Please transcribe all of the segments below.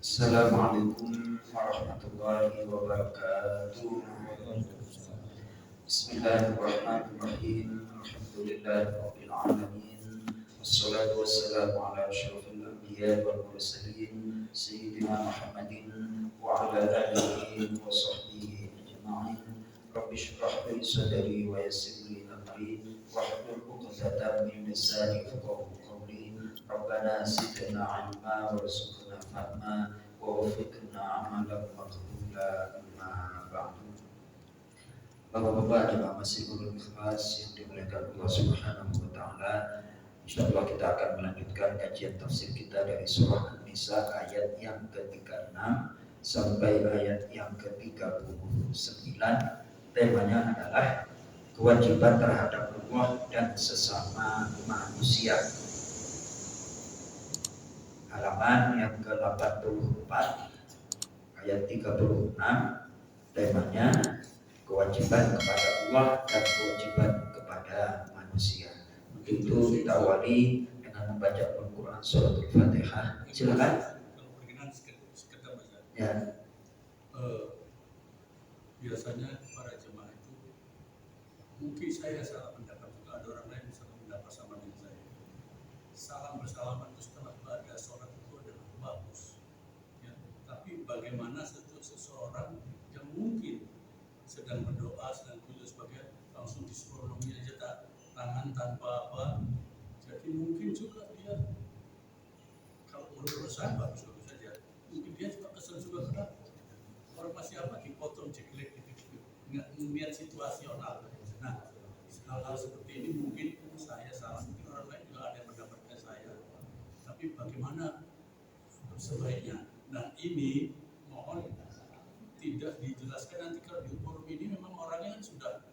Assalamualaikum warahmatullahi wabarakatuh. Bismillahirrahmanirrahim. Alhamdulillahirabbil alamin. Wassalatu wassalamu ala asyrofil anbiya'i wal mursalin sayyidina Muhammadin wa ala alihi wa sahbihi ajma'in. Rabbi shrah li sadri wa yassir li amri wahlul 'uqdatam min lisani yafqahu qawli. Rabbana zidna 'ilma warzuqna fahma wa waffiqna 'amalan maqbula amma ba'du. Bapak-bapak jemaah Masjidul Ikhlas yang dimuliakan Allah Subhanahu wa taala, insyaallah kita akan melanjutkan kajian tafsir kita dari surah An-Nisa ayat yang ke-36 sampai ayat yang ke-39. Temanya adalah kewajiban terhadap Allah dan sesama manusia. Halaman yang ke-84 ayat 36, temanya kewajiban kepada Allah dan kewajiban kepada manusia. Itu kita awali dengan membaca Al-Quran surat Al-Fatihah. Silakan. Ya. Biasanya para jemaah itu, mungkin saya salah pendapat juga, ada orang lain bisa mendapat sama dengan saya. Salam bersalaman itu setelah pada sholat itu adalah bagus, ya. Tapi bagaimana seseorang yang mungkin sedang berdoa, sedang khusyuk sebagai langsung disuruhi aja tangan tanpa apa, jadi mungkin juga dia kalau menurut saya bagus saja, mungkin dia juga kesel juga karena orang masih apa dipotong jeglek gitu, nggak melihat situasional. Nah, hal-hal seperti ini mungkin saya salah, mungkin orang lain juga ada yang mendapatkan saya, tapi bagaimana sebaiknya? Nah, ini mohon tidak dijelaskan, nanti kalau di forum ini memang orangnya kan sudah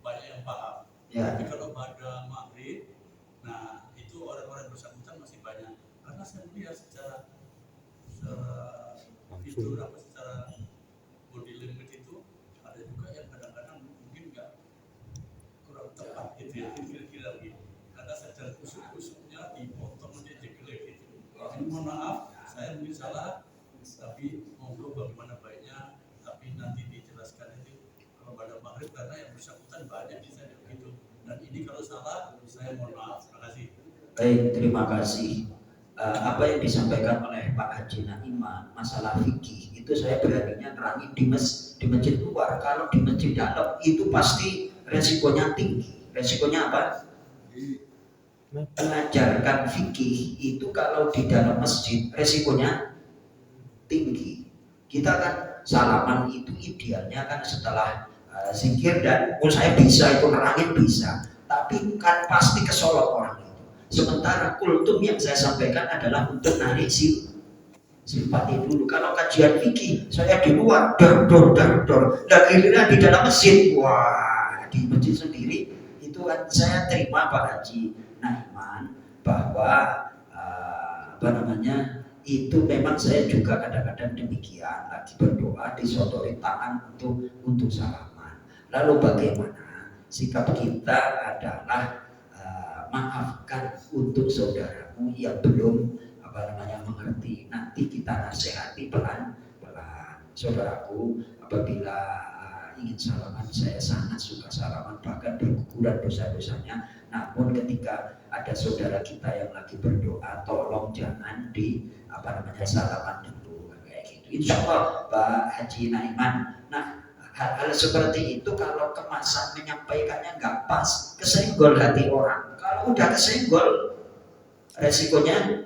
banyak yang paham. Ya. Tapi kalau pada maghrib, nah itu orang-orang bersangkutan masih banyak. Karena saya melihat secara itu secara body language itu ada juga yang kadang-kadang mungkin nggak kurang tepat gitu ya, kira-kira gitu. Karena secara kusuk-kusuknya dipotong aja jeglek gitu. Ini mohon maaf, saya mungkin salah, tapi monggo bagaimana baiknya, tapi nanti dijelaskan itu kalau pada maghrib karena yang bersangkutan banyak di sana begitu. Dan ini kalau salah, saya mohon maaf. Terima kasih. Baik, terima kasih. Apa yang disampaikan oleh Pak Haji Naiman masalah fikih itu saya beraninya terangin di masjid luar. Kalau di masjid dalam itu pasti resikonya tinggi. Resikonya apa? Mengajarkan fikih itu kalau di dalam masjid resikonya tinggi. Kita kan salaman itu idealnya kan setelah zikir dan saya bisa itu nerangin bisa, tapi kan pasti kesolot orang itu. Sementara kultum yang saya sampaikan adalah untuk narik simpati dulu. Kalau kajian fikih saya di luar dor. Nah giliran di dalam masjid, wah di masjid sendiri itu kan saya terima Pak Haji Naiman bahwa itu memang saya juga kadang-kadang demikian, lagi berdoa disodori tangan untuk salaman. Lalu bagaimana sikap kita adalah maafkan untuk saudaramu yang belum mengerti. Nanti kita nasihati pelan-pelan. Saudaraku, apabila ingin salaman, saya sangat suka salaman, bahkan berguguran dosa-dosanya. Namun ketika ada saudara kita yang lagi berdoa, tolong jangan salaman dulu kayak gitu. Insya Allah Pak Haji Naiman. Nah, hal-hal seperti itu kalau kemasan menyampaikannya nggak pas, kesenggol hati orang. Kalau udah kesenggol, resikonya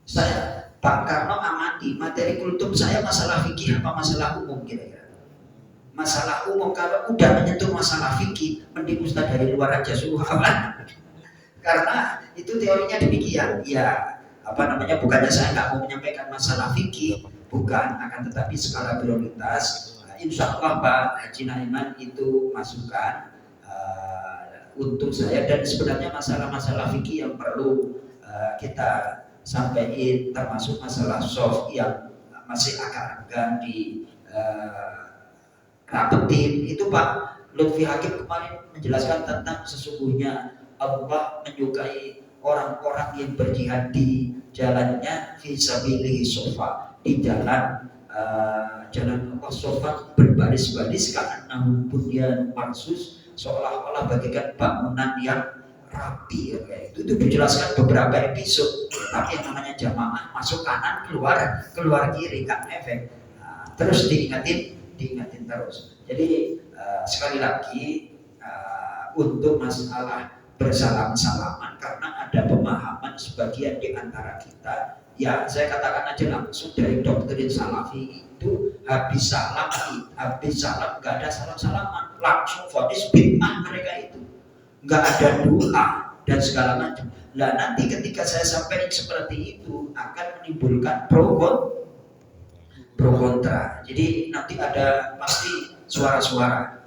saya Pak Karno amati materi kultum saya masalah fikih apa masalah umum kira-kira? Masalah umum. Kalau udah menyentuh masalah fikih, mending Ustaz dari luar aja suruh aman. Karena itu teorinya demikian. Ya, bukannya saya nggak mau menyampaikan masalah fikih, bukan, akan tetapi skala prioritas. Insya Allah Pak Haji Naiman itu masukan untuk saya, dan sebenarnya masalah-masalah fikih yang perlu kita sampaikan, termasuk masalah soft yang masih agak di rapetin itu Pak Lutfi Hakim kemarin menjelaskan tentang sesungguhnya Allah menyukai orang-orang yang berjihad di jalannya fisabilihi sofa, di jalan jalan Allah sofa berbaris-baris karena bunyan marsus, seolah-olah bagaikan bangunan yang rapi ya, kayak itu dijelaskan beberapa episode. Tapi yang namanya jamaah masuk kanan keluar kiri kan efek. Terus diingatin terus. Jadi sekali lagi untuk masalah bersalam-salaman karena ada pemahaman sebagian di antara kita, ya saya katakan aja langsung dari doktrin salafi itu habis salam nggak ada salam-salaman, langsung vonis bid'ah mereka itu, nggak ada doa dan segala macam. Nah nanti ketika saya sampaikan seperti itu akan menimbulkan pro kontra. Jadi nanti ada pasti suara-suara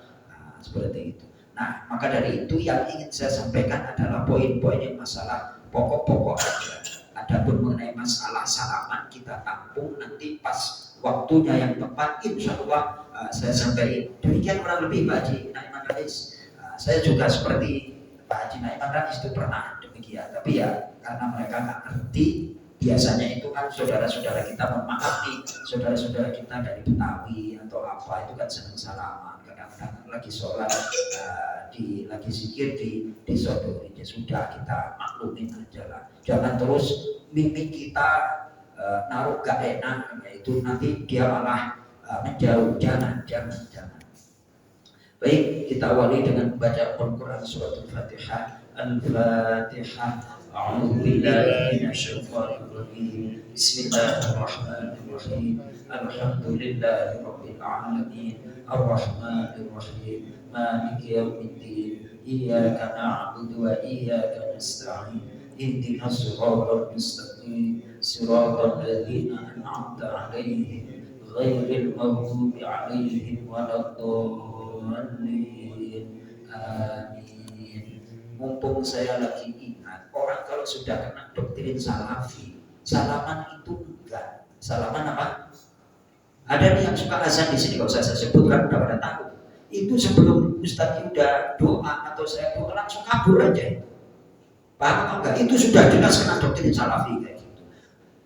seperti itu. Nah maka dari itu yang ingin saya sampaikan adalah poin-poin yang masalah pokok-pokok aja. Adapun mengenai masalah salaman kita tampung nanti pas waktunya yang tepat, insya Allah saya sampaikan. Demikian kurang lebih Pak Haji Naiman Rais. Saya juga seperti Pak Haji Naiman Rais itu pernah demikian. Tapi ya karena mereka nggak ngerti, biasanya itu kan saudara-saudara kita, mohon maaf nih, saudara-saudara kita dari Betawi atau apa itu kan senang salaman, kadang-kadang lagi sholat lagi zikir disodorin, ya sudah kita maklumin aja lah, jangan terus mimik kita naruh gak enak, itu nanti dia malah menjauh, jangan. Baik, kita awali dengan membaca Al-Quran surat Al-Fatihah. Al-Fatihah. A'udzu billahi minasyaitonir rajim. Bismillahirrahmanirrahim. Alhamdulillahi rabbil alamin. Arrahmanir rahim. Maliki yaumiddin. Iyyaka na'budu wa iyyaka nasta'in. Ihdinas siratal mustaqim. Siratal ladzina an'amta 'alaihim ghairil maghdubi 'alaihim waladdallin. Amin. Mumpung saya lagi ingat, orang kalau sudah kena doktrin salafi, salaman itu enggak. Salaman apa? Ada nih yang suka azan di sini, kalau saya sebutkan udah pada tahu. Itu sebelum Ustaz Yuda doa atau saya doa langsung kabur aja. Paham atau enggak? Itu sudah jelas kena doktrin salafi kayak gitu.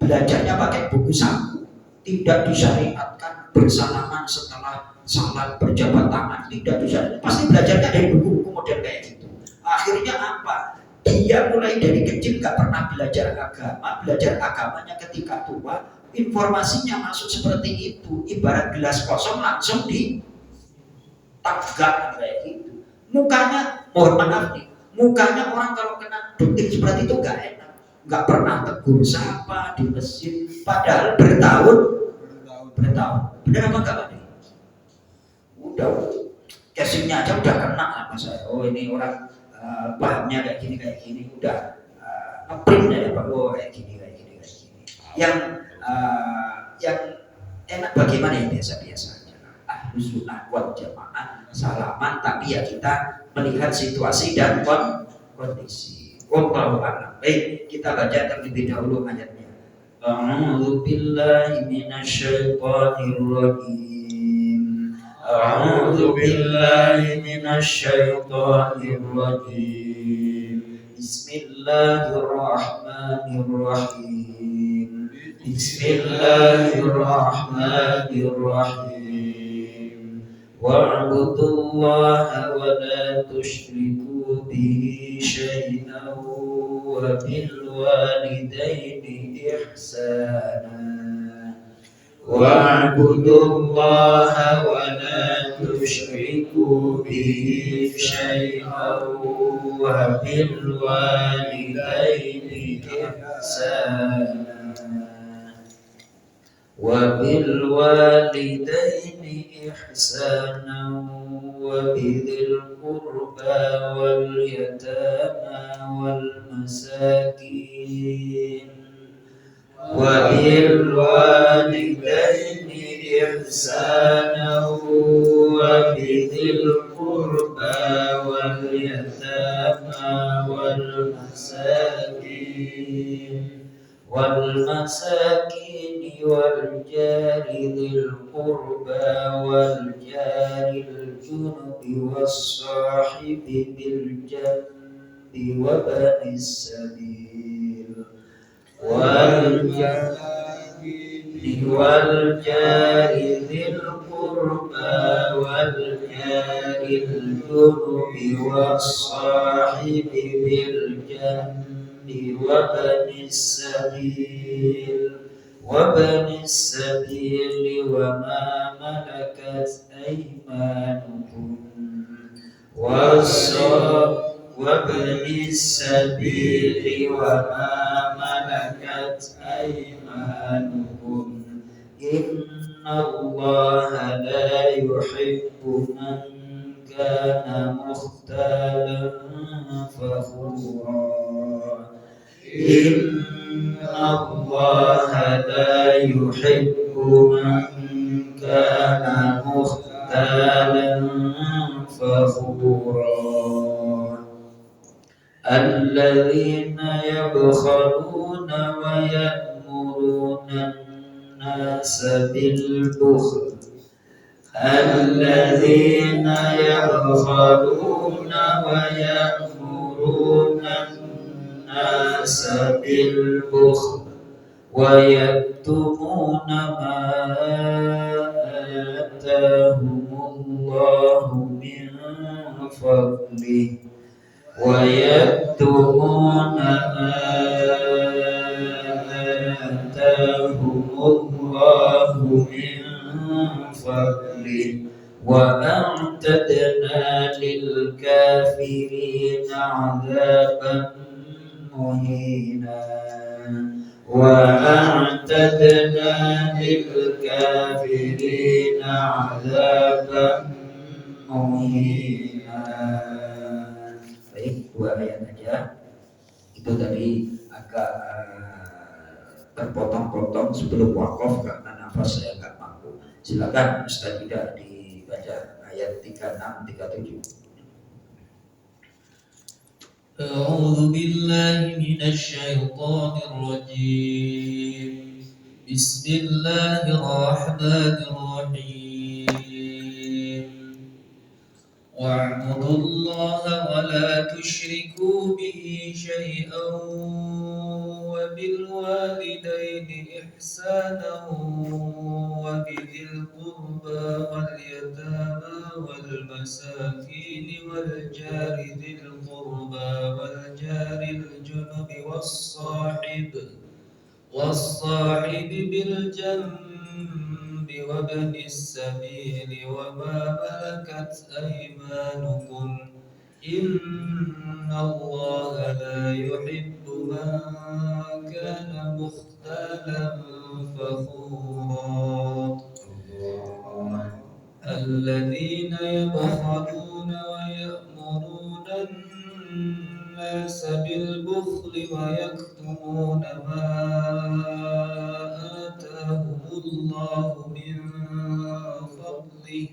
Belajarnya pakai buku saku, tidak disyariatkan bersalaman setelah salat berjabat tangan, tidak bisa. Pasti belajarnya dari buku-buku model kayak gitu. Akhirnya apa? Dia mulai dari kecil gak pernah belajar agama, belajar agamanya ketika tua, informasinya masuk seperti itu. Ibarat gelas kosong langsung ditegak kayak gitu. Mukanya, mohon maaf nih, mukanya orang kalau kena doktrin seperti itu gak enak, gak pernah tegur sapa di masjid, padahal bertahun. Benar apa enggak Pak? Udah casingnya aja udah kena sama saya. Oh ini orang pahamnya kayak gini udah ngeprint ya Pak. Oh kayak gini. Yang enak bagaimana yang biasa-biasa aja. Ahlus sunnah wal jamaah salaman, tapi ya kita melihat situasi dan kondisi. Wallahu a'lam. Baik, kita baca terlebih dahulu ayatnya. A'udzu billahi minasyaitonir rajim. A'udzu billahi minasyaitonir rajim. Bismillahirrahmanirrahim. Bismillahirrahmanirrahim. Wa'budullaha wa la tusyriku bihi syai'an wa bil walidaini ihsana. Wa'budullaha wa la tusyriku bihi syai'an wa bil walidaini ihsana. وبالوالدين إحسانا وبذي القربى واليتامى والمساكين وبالوالدين إحسانا وبذي القربى واليتامى والمساكين والجار ذي القربى والجار الجنب والصاحب بالجنب وابن السبيل والجار ذي القربى والجار الجنب والصاحب بالجنب وابن السبيل وما ملكت أيمانكم وابن السبيل وما ملكت أيمانكم إن الله لا يحب من كان مختالا فخورا إن الله لا يحب من كان مختالا فخورا الذين يبخلون ويأمرون الناس بالبخل الذين يبخلون ويأمرون الناس بالبخل ويكتمون ما آتاهم الله من فضله ويكتمون ما آتاهم الله من فضله وأعتدنا للكافرين عذابا مهينا وأعتدنا للكافرين عذابا muhina. Baik, 2 ayat aja. Itu tadi agak terpotong-potong sebelum wakaf karena nafas saya nggak mampu. Silakan Ustaz Ida dibaca ayat 36 37. أعوذ بالله من الشيطان الرجيم بسم الله الرحمن الرحيم واعبدوا الله ولا تشركوا به شيئا وبالوالدين إحسانا وبذي القربى واليتامى والمساكين والجار ذي القربى والجار الجنب والصاحب بالجنب وابن السبيل وما ملكت أيمانكم إن الله لا يحب من كان مختالا فخورا الذين يبخلون ويأمرون الناس بالبخل ويكتمون ما آتاهم الله من فضله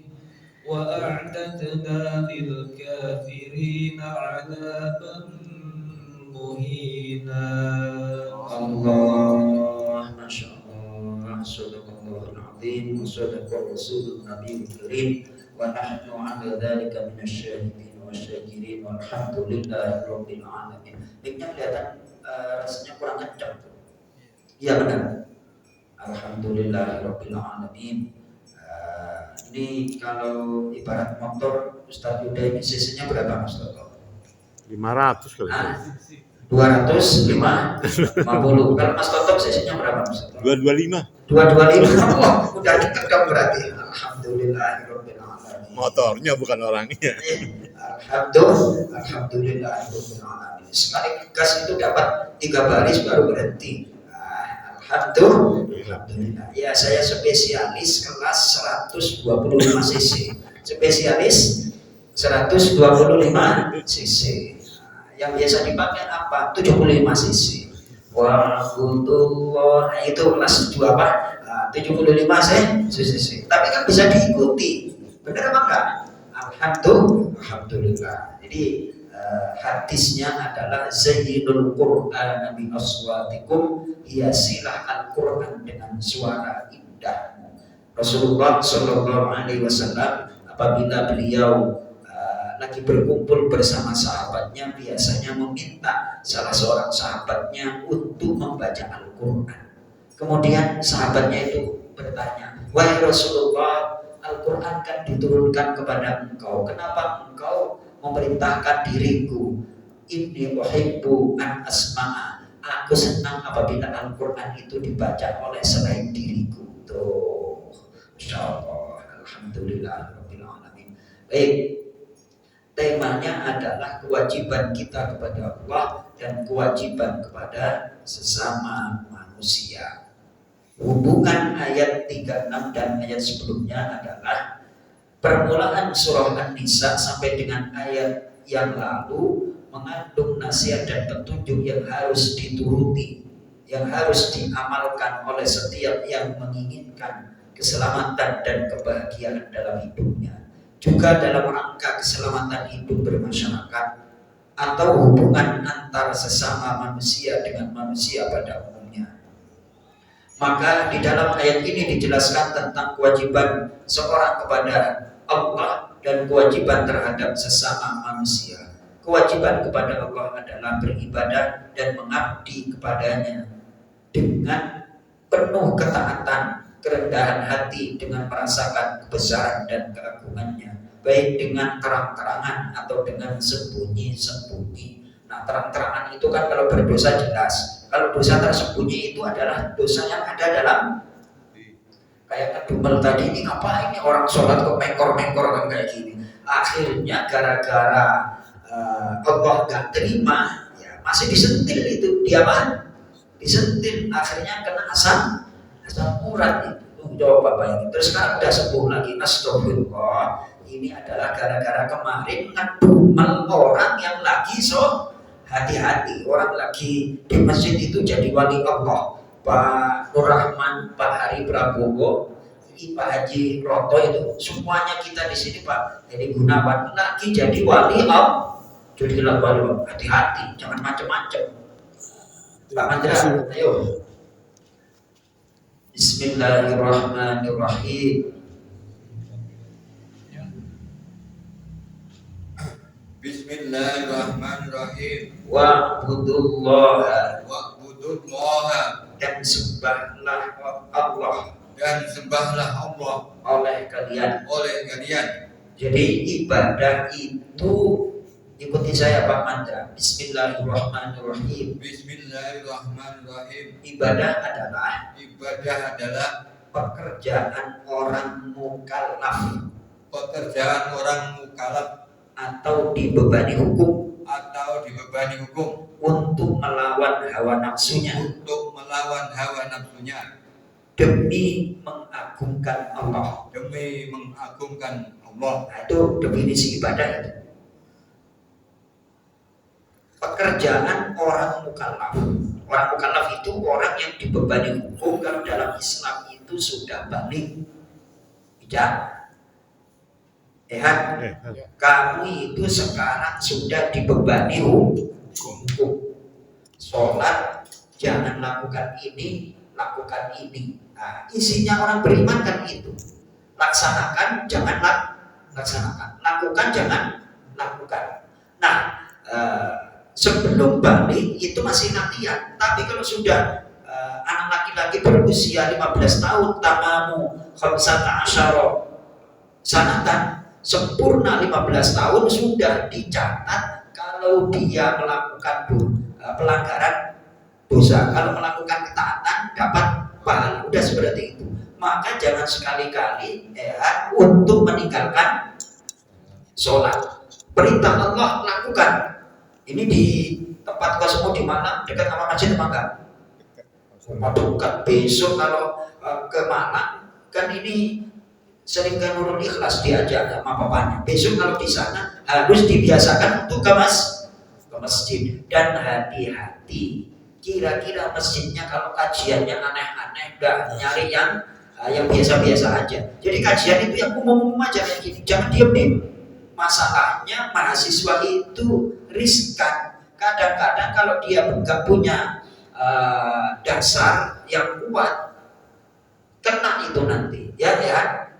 وأعتدنا للكافرين عذابا مهينا. Allah, Masya Allah, Sadaqallahul Azim, Sadaqa Rasulun Nabi Karim, wa nahnu ala dhalika minasyahidin wa syakirin walhamdulillahi rabbil alamin. Mic-nya kelihatan rasanya kurang kencang. Iya benar. Alhamdulillahi rabbil alamin. Ini kalau ibarat motor Ustaz Yuda ini cc-nya berapa Ustaz? 500 kali. 250. Kalau Mas Totok cc-nya berapa Mas Totok? 225. 225. Oh, udah deket dong berarti. Alhamdulillahirabbil alamin. Motornya bukan orangnya. Alhamdulillahirabbil alamin. Sekali gas itu dapat 3 baris baru berhenti. Alhamdulillah. Ya, saya spesialis kelas 125 cc. Spesialis 125 cc. Yang biasa dipakai apa? 75 cc. Wa'budullah, itu kelas 2 apa? 75 cc. Tapi kan bisa diikuti. Benar apa enggak? Alhamdulillah. Jadi hadisnya adalah zayyinul Qur'an bi aswatikum, hiasilah Al-Qur'an dengan suara indah. Rasulullah sallallahu alaihi wasallam apabila beliau lagi berkumpul bersama sahabatnya, biasanya meminta salah seorang sahabatnya untuk membaca Al-Quran. Kemudian sahabatnya itu bertanya, wahai Rasulullah, Al-Quran kan diturunkan kepada engkau, kenapa engkau memerintahkan diriku? Inni uhibbu an asma'a, aku senang apabila Al-Quran itu dibaca oleh selain diriku. Tuh, Masya Allah, Alhamdulillah Rabbil Alamin. Baik, temanya adalah kewajiban kita kepada Allah dan kewajiban kepada sesama manusia. Hubungan ayat 36 dan ayat sebelumnya adalah permulaan surah An-Nisa sampai dengan ayat yang lalu mengandung nasihat dan petunjuk yang harus dituruti, yang harus diamalkan oleh setiap yang menginginkan keselamatan dan kebahagiaan dalam hidupnya, juga dalam rangka keselamatan hidup bermasyarakat atau hubungan antara sesama manusia dengan manusia pada umumnya. Maka di dalam ayat ini dijelaskan tentang kewajiban seorang kepada Allah dan kewajiban terhadap sesama manusia. Kewajiban kepada Allah adalah beribadah dan mengabdi kepadanya dengan penuh ketaatan, kerendahan hati, dengan merasakan kebesaran dan keagungannya, baik dengan terang-terangan atau dengan sembunyi-sembunyi. Nah, terang-terangan itu kan kalau berdosa jelas. Kalau dosa tersembunyi itu adalah dosa yang ada dalam, kayak ngedumel tadi, ini ngapain ini orang sholat kok mengkor-mengkor kan kayak gini. Akhirnya gara-gara Allah gak terima, ya masih disentil itu, dia apa? Disentil, akhirnya kena asam urat itu. Coba bayangin, terus sekarang udah sembuh lagi. Astagfirullah, ini adalah gara-gara kemarin ngedumel orang yang lagi hati-hati, orang lagi di masjid itu jadi wali Allah. Pak Nur Rahman, Pak Hari Prabowo, Pak Haji Roto, itu semuanya kita di sini, Pak Hedi Gunawan lagi jadi wali Allah. Jadi wali Allah, hati-hati, jangan macam-macam. Pak Mandra, ayo. Bismillahirrahmanirrahim. Bismillahirrahmanirrahim. Wa'budullaha, dan sembahlah Allah oleh kalian. Jadi ibadah itu, ikuti saya Pak Mandra. Bismillahirrahmanirrahim. Ibadah adalah pekerjaan orang mukallaf atau dibebani hukum untuk melawan hawa nafsunya demi mengagungkan Allah. Nah, itu definisi ibadah itu. Pekerjaan orang mukallaf. Orang mukallaf itu orang yang dibebani hukum. Kalau dalam Islam itu sudah balik. Tidak. Kamu itu sekarang sudah dibebani hukum. Sholat, jangan lakukan ini, lakukan ini. Nah, isinya orang beriman kan itu. Laksanakan, jangan laksanakan. Lakukan, jangan lakukan. Nah, sebelum balik itu masih latihan. Tapi kalau sudah anak laki-laki berusia 15 tahun, tamamu khamsata asyara sanatan, sempurna 15 tahun, sudah dicatat kalau dia melakukan pelanggaran dosa. Kalau melakukan ketaatan dapat pahala, udah seperti itu. Maka jangan sekali-kali untuk meninggalkan sholat. Perintah Allah lakukan. Ini di tempat kosmo di mana dekat sama masjid apa enggak? Dekat. Besok kalau ke Malang kan ini sering ke Nurul Ikhlas diajak sama papanya. Besok kalau di sana harus dibiasakan untuk ke masjid. Dan hati-hati, kira-kira masjidnya kalau kajiannya aneh-aneh, enggak nyari yang biasa-biasa aja. Jadi kajian itu yang umum-umum aja kayak gini, jangan diem-diem. Masalahnya mahasiswa itu riskan. Kadang-kadang kalau dia enggak punya dasar yang kuat, kena itu nanti. Ya.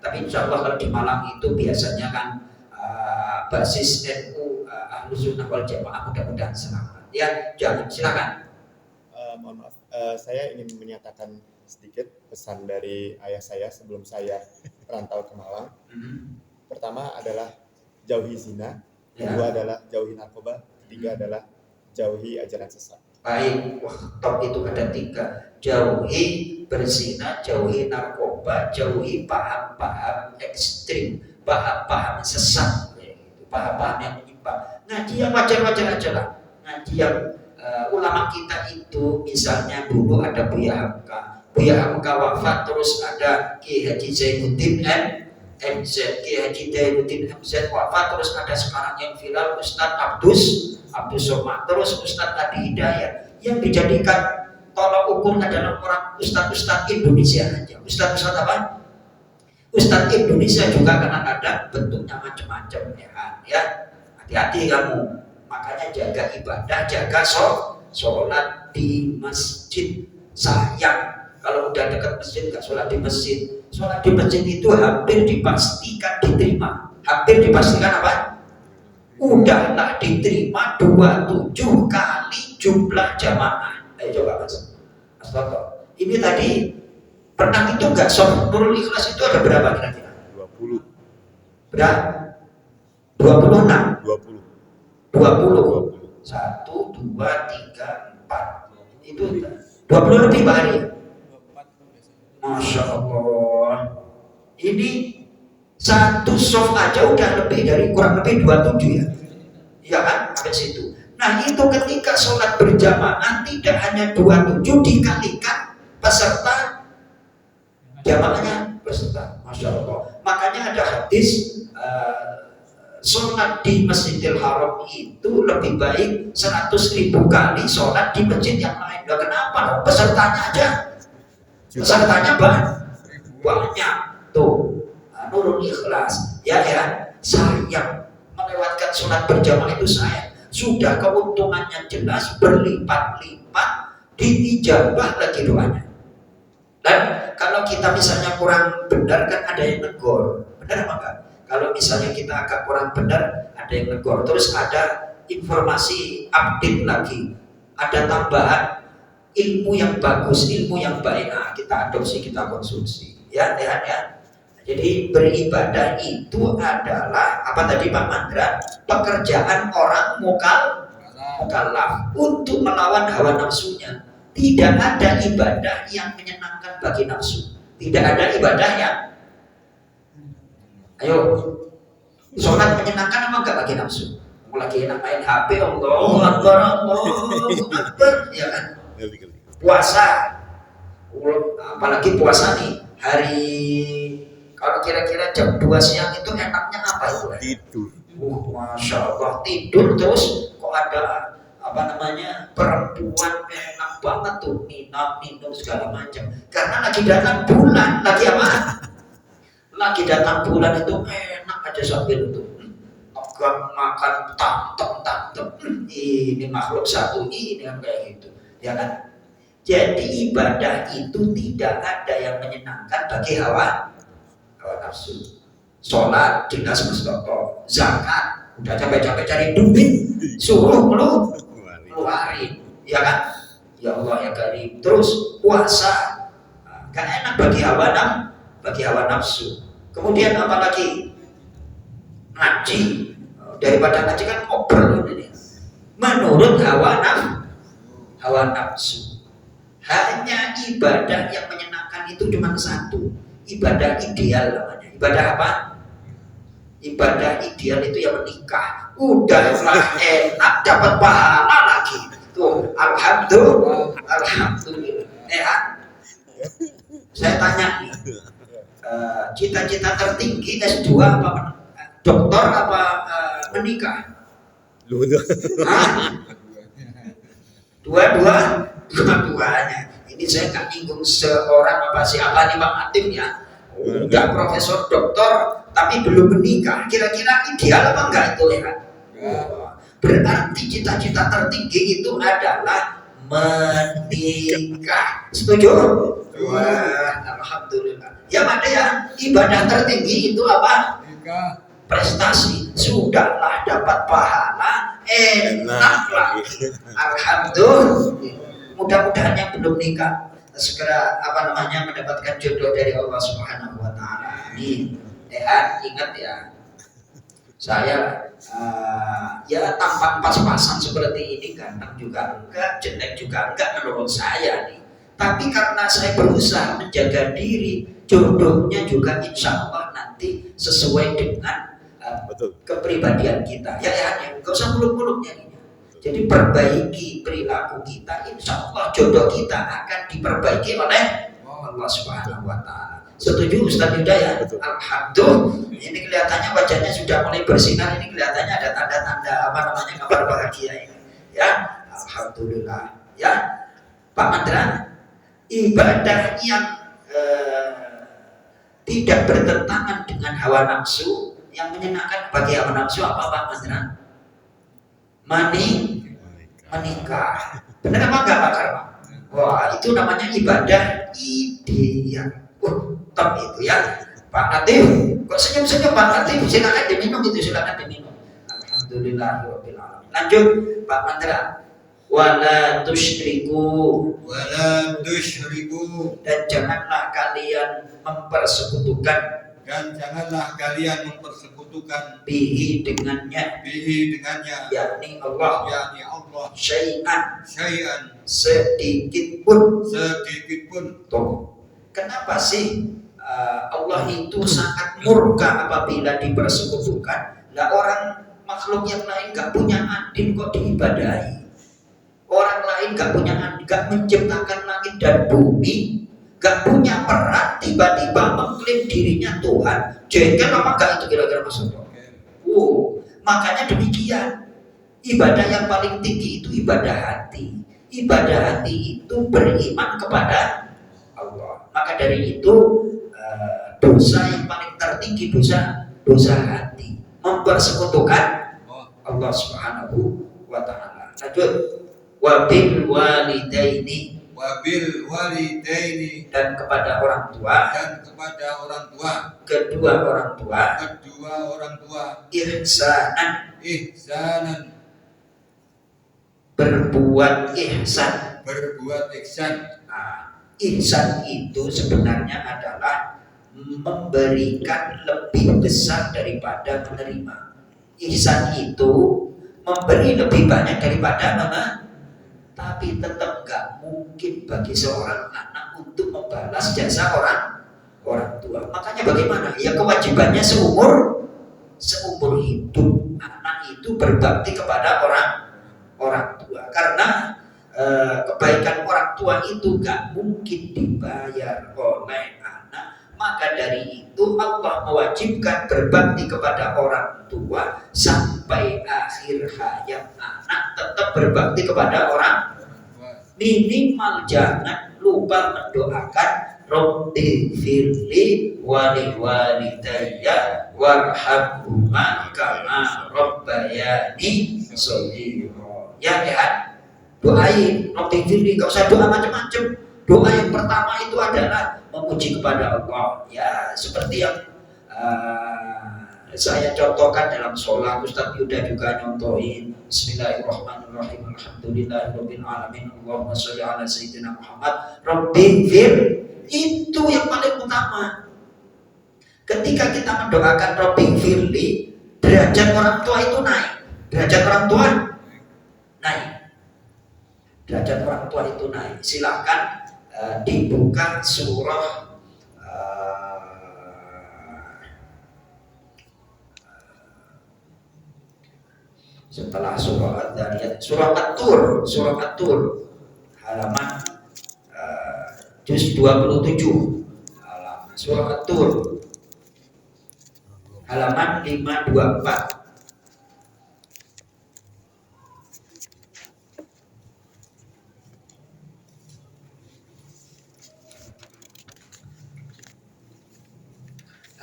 Tapi insya Allah kalau di Malang itu biasanya kan basis NU Ahlus Sunnah wal Jamaah mudah-mudahan selamat. Ya, jangan silakan. Mohon maaf, saya ingin menyatakan sedikit pesan dari ayah saya sebelum saya rantau ke Malang. Pertama adalah jauhi zina, kedua adalah jauhi narkoba, ketiga adalah jauhi ajaran sesat. Baik, wah top itu ada 3. Jauhi berzina, jauhi narkoba, jauhi paham-paham ekstrim, paham-paham sesat, paham-paham yang menyimpang. Ngaji yang wajar-wajar aja lah. Ngaji yang ulama kita itu, misalnya dulu ada Buya Hamka. Buya Hamka wafat, terus ada Ki Haji Zainuddin MZ, Ki Haji Zainuddin MZ wafat, terus ada sekarang yang viral Ustadz Abdus Somad, terus Ustadz Adi Hidayat, yang dijadikan tolak ukur adalah orang Ustadz Indonesia aja. Ustadz apa? Ustadz Indonesia juga kadang-kadang bentuknya macam-macam ya. Hati-hati kamu. Makanya jaga ibadah, jaga sholat di masjid. Sayang kalau udah dekat masjid nggak sholat di masjid. Sholat di masjid itu hampir dipastikan diterima. Hampir dipastikan apa? Udahlah diterima 27 kali jumlah jamaah. Ayo coba mas Toto. Ini tadi pernah itu nggak soft Nurul Ikhlas itu ada berapa kira-kira? 20. Berapa? 26. 20. 1, 2, 3, 4. Itu 20 lebih Pak Ari. Masya Allah. Ini satu soft aja udah lebih dari kurang lebih 27 ya. Iya kan? Sampai situ. Nah itu ketika sholat berjamaah tidak hanya 27 dikalikan peserta jamaahnya peserta. Masya Allah. Makanya ada hadis sholat di Masjidil Haram itu lebih baik 100.000 kali sholat di masjid yang lain. Nah, kenapa? Pesertanya aja. Pesertanya banyak. Tuh, Nurul Ikhlas. Ya, sayang melewatkan sholat berjamaah itu sayang. Sudah keuntungannya jelas berlipat-lipat, diijabah lagi doanya. Dan kalau kita misalnya kurang benar kan ada yang negor. Benar apa enggak? Kalau misalnya kita agak kurang benar, ada yang negor. Terus ada informasi update lagi, ada tambahan ilmu yang bagus, ilmu yang baik. Nah, kita adopsi, kita konsumsi. Ya. Jadi beribadah itu adalah apa tadi Pak Mandra? Pekerjaan orang mukallaf untuk melawan hawa nafsunya. Tidak ada ibadah yang menyenangkan bagi nafsu. Tidak ada ibadah yang ayo, sholat menyenangkan apa enggak bagi nafsu? Lagi enak main HP, Allahu Akbar, ya kan? Puasa, apalagi puasa nih, hari kalau kira-kira jam 2 siang itu enaknya apa itu? Tidur. Masya Allah, tidur terus kok ada apa namanya perempuan enak banget tuh minum segala macam. Karena lagi datang bulan, lagi apa? Lagi datang bulan itu enak aja sambil tuh makan tantem. Ini makhluk satu ini yang kayak gitu, ya kan? Jadi ibadah itu tidak ada yang menyenangkan bagi hawa nafsu. Sholat jelas Mustafa, zakat udah capek-capek cari duit, suruh keluarin, ya kan? Ya Allah ya Karim. Terus puasa, gak enak bagi hawa nafsu. Kemudian apa lagi? Ngaji. Daripada ngaji kan ngobrol ini. Menurut hawa nafsu. Hanya ibadah yang menyenangkan itu cuma satu. Ibadah ideal namanya. Ibadah apa? Ibadah ideal itu yang menikah. Udahlah enak dapat pahala lagi. Tuh, alhamdulillah. Saya tanya nih. Cita-cita tertinggi S2 apa doktor apa menikah? Dua-duanya. Ini saya nggak nyinggung seorang apa siapa nih Pak Atim ya. Udah profesor doktor tapi belum menikah. Kira-kira ideal apa enggak itu ya? Berarti cita-cita tertinggi itu adalah menikah. Setuju? Wah, alhamdulillah. Ya mana ya ibadah tertinggi itu apa? prestasi, sudahlah dapat pahala, enak lagi. Alhamdulillah. Mudah-mudahan yang belum nikah segera mendapatkan jodoh dari Allah Subhanahu wa taala. Amin. Ingat ya. Saya ya tampak pas-pasan seperti ini, ganteng juga enggak, jelek juga enggak menurut saya nih. Tapi karena saya berusaha menjaga diri, jodohnya juga insya Allah nanti sesuai dengan kepribadian kita. Ya, nggak usah muluk-muluknya nih. Jadi perbaiki perilaku kita, insya Allah jodoh kita akan diperbaiki oleh Allah Subhanahu wa taala. Setuju Ustaz Yuda ya? Alhamdulillah. Ini kelihatannya wajahnya sudah mulai bersinar, ini kelihatannya ada tanda-tanda kabar bahagia ini. Ya, alhamdulillah. Ya, Pak Mandra, ibadah yang tidak bertentangan dengan hawa nafsu, yang menyenangkan bagi hawa nafsu apa Pak Mandra? Menikah. Benar apa enggak Pak Karma? Wah, itu namanya ibadah ideal. Top itu ya. Pak Latif, kok senyum-senyum Pak Latif? Silakan diminum itu, silakan diminum. Alhamdulillahirabbil alamin. Lanjut Pak Mandra. Wala tusyriku dan janganlah kalian mempersekutukan bihi dengannya yakni Allah syai'an sedikit pun. Tuh. Kenapa sih Allah itu sangat murka apabila dipersekutukan? Lah orang makhluk yang lain gak punya andil kok diibadahi. Orang lain gak punya andil, gak menciptakan langit dan bumi, gak punya peran, tiba-tiba mengklaim dirinya Tuhan. Jengkel apa gak itu kira-kira maksudnya? Makanya demikian. Ibadah yang paling tinggi itu ibadah hati. Ibadah hati itu beriman kepada Allah. Maka dari itu dosa yang paling tertinggi dosa hati, mempersekutukan Allah Subhanahu wa taala. Lanjut. Wabil walidaini dan kepada orang tua kedua orang tua ihsanan berbuat ihsan. Ihsan itu sebenarnya adalah memberikan lebih besar daripada menerima. Ihsan itu memberi lebih banyak daripada tapi tetap gak mungkin bagi seorang anak untuk membalas jasa orang tua. Makanya bagaimana? Ya kewajibannya seumur hidup anak itu berbakti kepada orang tua. Karena kebaikan orang tua itu gak mungkin dibayar oleh anak. Maka dari itu Allah mewajibkan berbakti kepada orang tua sampai akhir hayat anak tetap berbakti kepada orang. Minimal jangan lupa mendoakan Rabbi firli wali walidayya warhamhuma kama rabbayani shaghira. Ya, doain Rabbi firli, gak usah doa macam-macam. Doa yang pertama itu adalah memuji kepada Allah. Ya, seperti yang saya contohkan dalam sholat, Ustaz Yuda juga nyontohin. Bismillahirrahmanirrahim. Alhamdulillahirabbil alamin. Allahumma sholli ala sayyidina Muhammad. Rabbi fir, itu yang paling utama. Ketika kita mendoakan Rabbi firli, derajat orang tua itu naik. Derajat orang tua itu naik. Silakan dibuka surah setelah surah Ad-Dariyat, surah At-Tur, halaman juz 27, halaman surah At-Tur, halaman 524.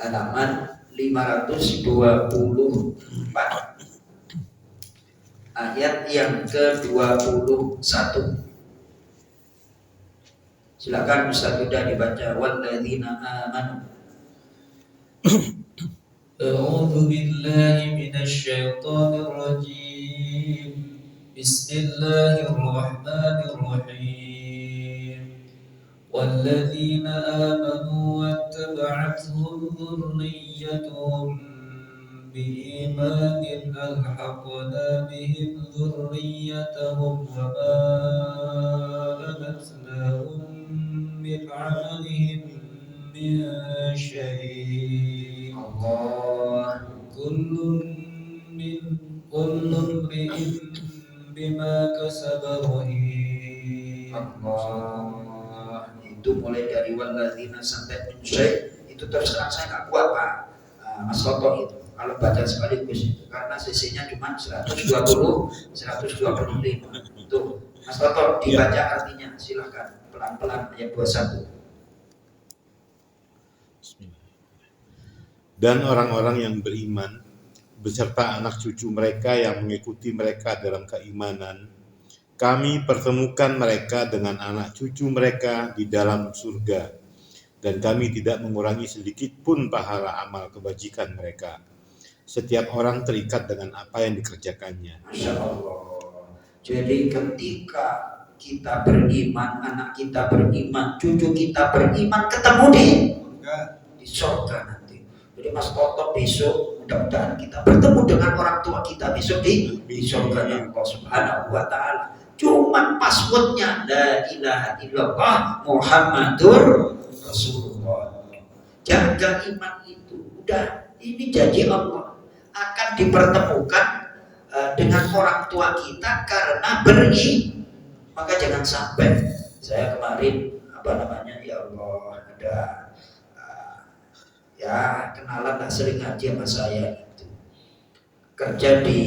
Halaman 524. Ayat yang ke-21. Silakan Ustaz Yuda dibaca. Walladzina amanu أعوذ بالله من الشيطان الرجيم بسم الله الرحمن الرحيم والذين آمنوا واتبعتهم ذريتهم بإيمان ألحقنا بهم ذريتهم وما ألتناهم من عملهم من شيء Allah. كل امرئ بما كسب رهين Allah. Itu mulai dari waladzina sampai min syai' itu terus terang saya nggak kuat Pak. Mas Toto itu kalau baca sekaligus itu karena sisinya cuma 120 125 tuh Mas Toto dibaca artinya silahkan pelan-pelan ayat 21. Dan orang-orang yang beriman beserta anak cucu mereka yang mengikuti mereka dalam keimanan, kami pertemukan mereka dengan anak cucu mereka di dalam surga, dan kami tidak mengurangi sedikit pun pahala amal kebajikan mereka. Setiap orang terikat dengan apa yang dikerjakannya. Masya Allah. Jadi ketika kita beriman, anak kita beriman, cucu kita beriman, ketemu di surga nanti. Jadi Mas Toto besok mudah-mudahan kita bertemu dengan orang tua kita besok di surga Allah Subhanahu wa Ta'ala. Cuman passwordnya la ilaha illallah Muhammadur Rasulullah. Jaga iman itu. Udah, ini janji Allah akan dipertemukan dengan orang tua kita karena beriman. Maka jangan sampai saya kemarin ya Allah ada ya kenalan lah sering ngaji sama saya itu kerja di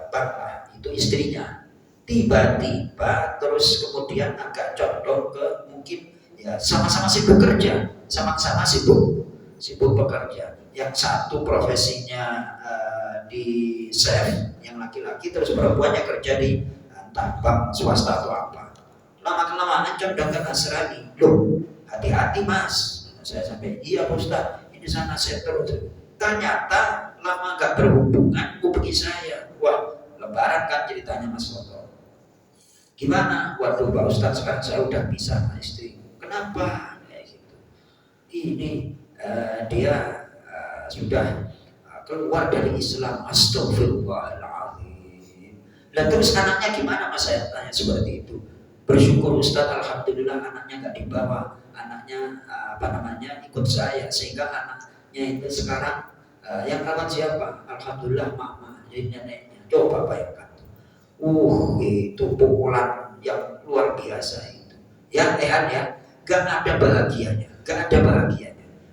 bank lah, itu istrinya tiba-tiba terus kemudian agak condong ke mungkin ya sama-sama sibuk kerja, sama-sama sibuk bekerja. Yang satu profesinya di chef, yang laki-laki, terus perempuannya kerja di bank swasta atau apa. Lama-kelamaan condong ke Nasrani. Loh, hati-hati Mas. Saya sampai iya Pak Ustaz, ini sana saya terus. Ternyata lama gak berhubungan, hubungi saya. Wah, lebaran kan ceritanya Mas Toto. Gimana? Waduh Pak Ustaz, sekarang saya udah pisah sama istri. Kenapa? Kayak gitu. Ini dia sudah keluar dari Islam. Astagfirullahaladzim. Dan terus anaknya gimana Mas? Saya tanya seperti itu. Bersyukur Ustaz, alhamdulillah anaknya gak dibawa. Anaknya ikut saya, sehingga anaknya itu sekarang yang rawat siapa? Alhamdulillah mama, jadi neneknya. Coba bayangkan. Itu pukulan yang luar biasa itu. Ya, ya, gak ada bahagianya,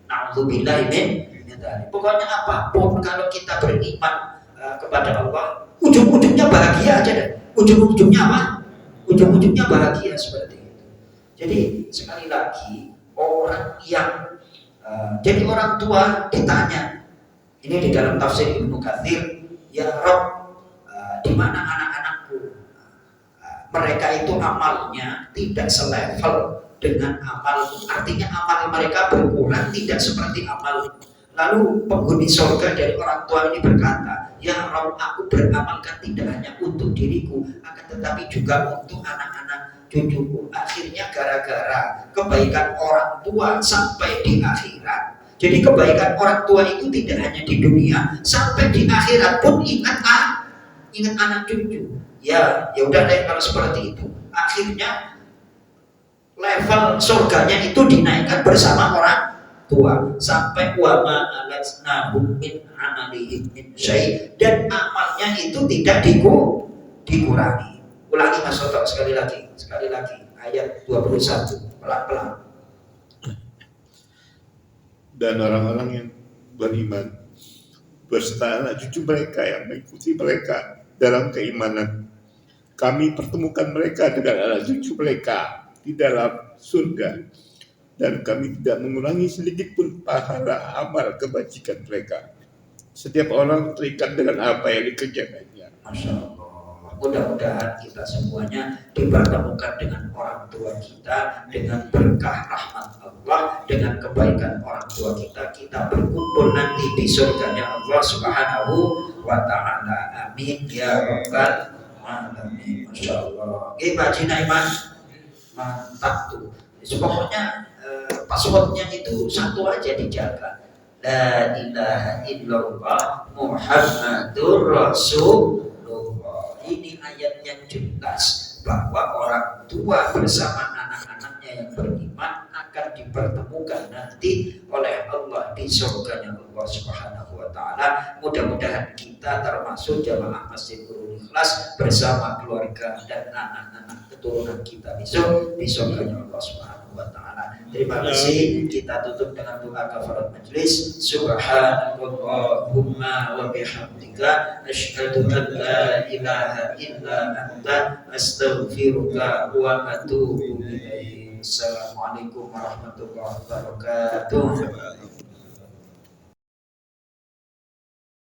Na'udzubillah min dzalik. Pokoknya apapun kalau kita beriman kepada Allah, ujung-ujungnya bahagia aja deh. Ujung-ujungnya apa? Ujung-ujungnya bahagia seperti itu. Jadi sekali lagi orang yang jadi orang tua ditanya, ini di dalam tafsir Ibnu Katsir, ya Rabb, di mana anak-anakku? Mereka itu amalnya tidak selevel dengan amal, artinya amal mereka berkurang, tidak seperti amal. Lalu penghuni surga dari orang tua ini berkata, ya Rabb, aku beramalkan tidak hanya untuk diriku, akan tetapi juga untuk anak-anak cucuku. Akhirnya gara-gara kebaikan orang tua sampai di akhirat. Jadi kebaikan orang tua itu tidak hanya di dunia, sampai di akhirat pun ingat anak cucu. Ya udah deh kalau seperti itu. Akhirnya level surganya itu dinaikkan bersama orang tua sampai wa ma alatnahum min amalihim min syai', dan amalnya itu tidak dikurangi. Ulangi Mas Toto sekali lagi ayat 21 pelan-pelan. Dan orang-orang yang beriman beserta anak cucu mereka yang mengikuti mereka dalam keimanan, kami pertemukan mereka dengan anak cucu mereka di dalam surga, dan kami tidak mengurangi sedikit pun pahala amal kebajikan mereka. Setiap orang terikat dengan apa yang dikerjakannya. Masya Allah. Mudah-mudahan kita semuanya dipertemukan dengan orang tua kita, dengan berkah rahmat Allah, dengan kebaikan orang tua kita, kita berkumpul nanti di surganya Allah Subhanahu wa Ta'ala. Amin ya rabbal alamin. Masya Allah. Bajina iman mantap tuh. Pokoknya passwordnya itu satu aja dijaga. La ilaha illallah Muhammadur Rasulullah. Ini ayat yang jelas bahwa orang tua bersama anak-anaknya yang beriman akan dipertemukan nanti oleh Allah di surganya Allah Subhanahu wa Ta'ala. Mudah-mudahan kita termasuk jamaah Masjid Nurul Ikhlas bersama keluarga dan anak-anak keturunan kita besok di surganya Allah Subhanahu wa Ta'ala. Terima kasih. Kita tutup dengan doa kafarat majlis. Subhanallahumma wa bihamdika asyhadu an la ilaha illa anta astaghfiruka wa atubu ilaik. Assalamualaikum warahmatullahi wabarakatuh.